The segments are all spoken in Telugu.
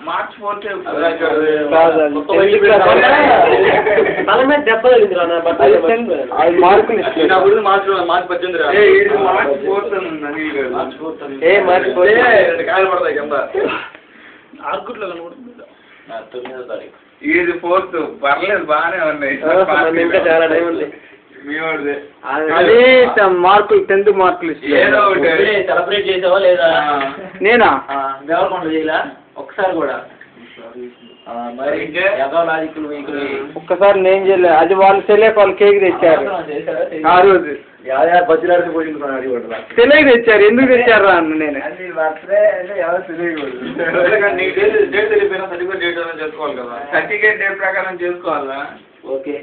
మార్చ్ 4 తల మీద దెబ్బ తగిలింది మార్చి 4th పర్లేదు బాగానే ఉన్నాయి ఇంకా చాలా టైం ఉంది అదే మార్కులు 10th మార్కులు సెలబ్రేట్ చేసావా లేదా? నేనా దేవరకొండ చేయలా ఒక్కసారి కూడా? ఒక్కసారి నేను చేయలే. అది వాళ్ళు తెలియక వాళ్ళు కేక్ తెచ్చారు ఆ రోజు. తెలియక తెచ్చారు. ఎందుకు తెచ్చారు అన్న నేను సర్టిఫికేట్ డేట్ ప్రకారం చేసుకోవాలా? ఓకే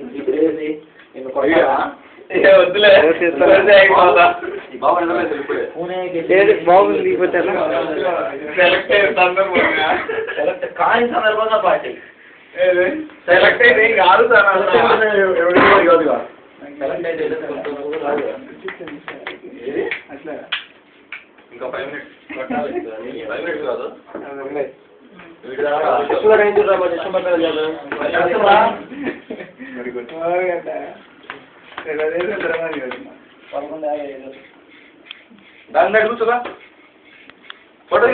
బాగుంది కానీ సందర్భంగా పార్టీ సెలెక్ట్ అయితే ఏం కాదు సార్. ఇంకా 5 minutes కాదు. దాని కూర్చోగా ఫోటో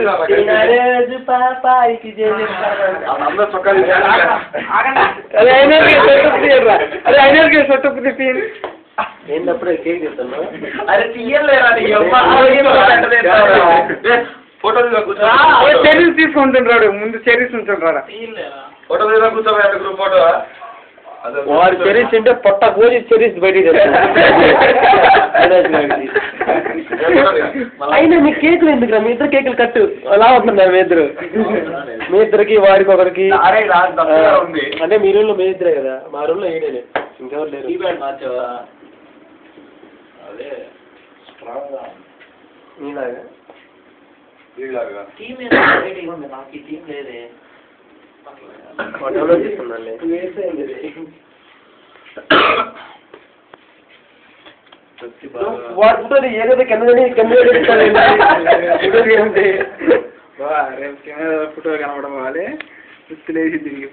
ఏంటప్పుడే కేక్ తెస్తాను. అరే తీయలేరా ఫోటో చర్యలు తీసుకుంటుంటాడు. ముందు చర్యస్ ఉంటుంటారా? ఫోటో కూర్చోబోయే గ్రూప్ ఫోటో వాడు చెరీస్ తింటే పొట్ట కోసి చెరీస్ బయటికి అయినా మీ కేకులు ఎందుకురా? మీ ఇద్దరు కేకులు కట్టు అలా ఉంటున్నారు. మీ ఇద్దరికి వాడికి ఒకరికి. అంటే మీ రూల్లో మీ ఇద్దరే కదా, మా రూల్లో ఏడే ఇంకెవరు లేరు. మార్చావా? అదే మీలాగా టీం నాకు ఈ టీం లేదే. వాడుతో ఏదైతే ఫోటో కనపడం వాళ్ళే లేచి తిరిగి